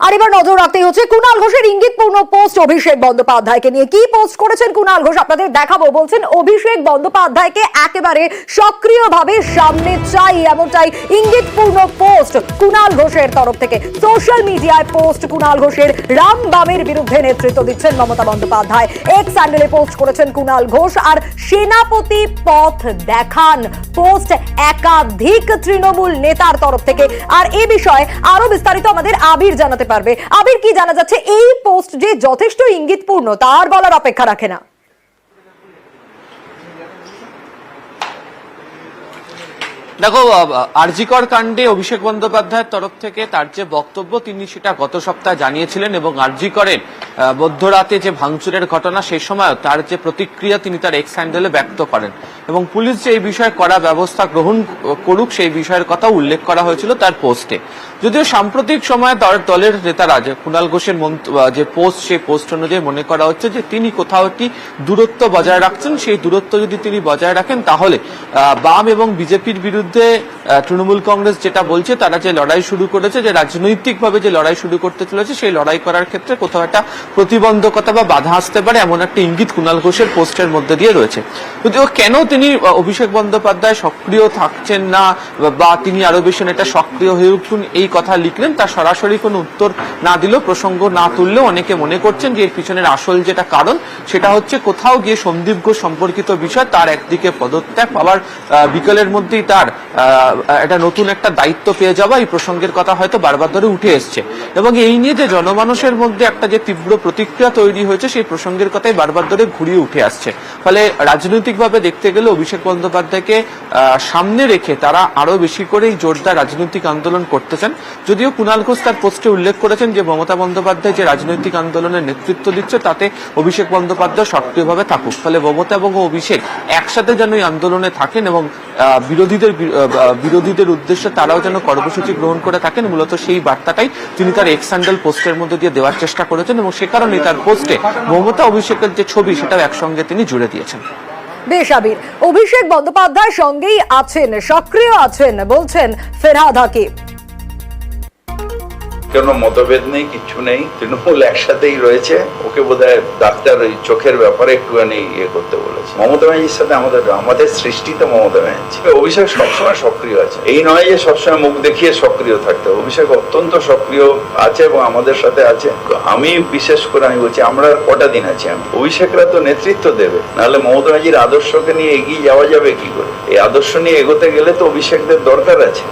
আর এবার নজর রাখতেই হচ্ছে কুণাল ঘোষের ইঙ্গিতপূর্ণ পোস্ট অভিষেক বন্দ্যোপাধ্যায়কে নিয়ে। কি পোস্ট করেছেন কুণাল ঘোষ আপনাদের দেখাবো। বলছেন অভিষেক বন্দ্যোপাধ্যায়কে একেবারে সক্রিয়ভাবে সামনে চাই, এমনটাই ইঙ্গিতপূর্ণ পোস্ট কুণাল ঘোষের তরফ থেকে। সোশ্যাল মিডিয়ায় পোস্ট কুণাল ঘোষের। রাম বামের বিরুদ্ধে নেতৃত্ব দিচ্ছেন মমতা বন্দ্যোপাধ্যায়। এক্স হ্যান্ডেলে পোস্ট করেছেন কুণাল ঘোষ। আর সেনাপতি পথ দেখান পোস্ট একাধিক তৃণমূল নেতার তরফ থেকে। আর এই বিষয়ে আরো বিস্তারিত আমাদের আবির জানাতে পারবে। আবির, কি জানা যাচ্ছে? এই পোস্ট যে যথেষ্ট ইঙ্গিতপূর্ণ তার বলার অপেক্ষা রাখে না। দেখো, আরজিকর কাণ্ডে অভিষেক বন্দ্যোপাধ্যায়ের তরফ থেকে তার যে বক্তব্য তিনি সেটা গত সপ্তাহে জানিয়েছিলেন এবং আরজিকরের মধ্যরাতে যে ভাঙচুরের ঘটনা সেই সময় তার যে প্রতিক্রিয়া তিনি তার এক্স হ্যান্ডেলে ব্যক্ত করেন এবং পুলিশ যে এই বিষয়ে কড়া ব্যবস্থা গ্রহণ করুক সেই বিষয়ের কথা উল্লেখ করা হয়েছিল তার পোস্টে। যদিও সাম্প্রতিক সময়ে দলের নেতারা যে কুণাল ঘোষের যে পোস্ট সেই পোস্ট অনুযায়ী মনে করা হচ্ছে যে তিনি কোথাও একটি দূরত্ব বজায় রাখছেন। সেই দূরত্ব যদি তিনি বজায় রাখেন তাহলে বাম এবং বিজেপির বিরুদ্ধে তৃণমূল কংগ্রেস যেটা বলছে তারা যে লড়াই শুরু করেছে, যে রাজনৈতিকভাবে যে লড়াই শুরু করতে চলেছে সেই লড়াই করার ক্ষেত্রে কোথাও একটা প্রতিবন্ধকতা বা বাধা আসতে পারে, এমন একটা ইঙ্গিত কুণাল ঘোষের পোস্টের মধ্যে দিয়ে রয়েছে। যদিও কেন তিনি অভিষেক বন্দ্যোপাধ্যায় সক্রিয় থাকছেন না বা তিনি আরো বেশি এটা সক্রিয় হয়ে উঠুন এই কথা লিখলেন তার সরাসরি কোনো উত্তর না দিলেও, প্রসঙ্গ না তুললেও অনেকে মনে করছেন যে এর পিছনের আসল যেটা কারণ সেটা হচ্ছে কোথাও গিয়ে সন্দীপ ঘোষ সম্পর্কিত বিষয়, তার একদিকে পদত্যাগ, আবার বিকেলের মধ্যেই তার একটা নতুন একটা দায়িত্ব পেয়ে যাওয়া, এই প্রসঙ্গের কথা হয়তো বারবার ধরে উঠে এসছে এবং এই নিয়ে যে জনমানুষের মধ্যে একটা যে তীব্র প্রতিক্রিয়া তৈরি হয়েছে সেই প্রসঙ্গের কথাই বারবার ধরে ঘুরিয়ে উঠে আসছে। ফলে রাজনৈতিকভাবে দেখতে গেলে অভিষেক বন্দ্যোপাধ্যায়কে সামনে রেখে তারা আরো বেশি করে এই জোরদার রাজনৈতিক আন্দোলন করতে চান। যদিও কুণাল ঘোষ তার পোস্টে উল্লেখ করেছেন যে মমতা বন্দ্যোপাধ্যায় যে রাজনৈতিক আন্দোলনের নেতৃত্ব দিচ্ছে তাতে অভিষেক বন্দ্যোপাধ্যায় সক্রিয়ভাবে থাকুক। ফলে মমতা এবং অভিষেক একসাথে যেন এই আন্দোলনে থাকেন এবং বিরোধীদের উদ্দেশ্যে তারাও যেন কর্মসূচি গ্রহণ করে থাকেন, মূলত সেই বার্তাটাই তিনি তার এক্স হ্যান্ডেল পোস্টের মধ্যে দিয়ে দেওয়ার চেষ্টা করেছেন এবং সে কারণেই তার পোস্টে মমতা অভিষেকের যে ছবি সেটাও একসঙ্গে তিনি জুড়ে দিয়েছেন। বেশ আবির, অভিষেক বন্দ্যোপাধ্যায় সঙ্গেই আছেন, সক্রিয় আছেন বলছেন ফেরহাদ হাকিম। কোনো মতভেদ নেই, কিচ্ছু নেই, তৃণমূল একসাথেই রয়েছে। ওকে বোধহয় ডাক্তার ওই চোখের ব্যাপারে একটুখানি করতে বলেছে। মমতা ব্যানার্জির সাথে আমাদের সৃষ্টিতে মমতা ব্যানার্জি। অভিষেক সবসময় সক্রিয় আছে, এই নয় যে সবসময় মুখ দেখিয়ে সক্রিয় থাকতে। অভিষেক অত্যন্ত সক্রিয় আছে এবং আমাদের সাথে আছে। আমি বিশেষ করে আমি বলছি আমরা কটা দিন আছি, অভিষেকরা তো নেতৃত্ব দেবে, নাহলে মমতা ব্যানার্জির আদর্শকে নিয়ে এগিয়ে যাওয়া যাবে কি করে? এই আদর্শ নিয়ে এগোতে গেলে তো অভিষেকদের দরকার আছে।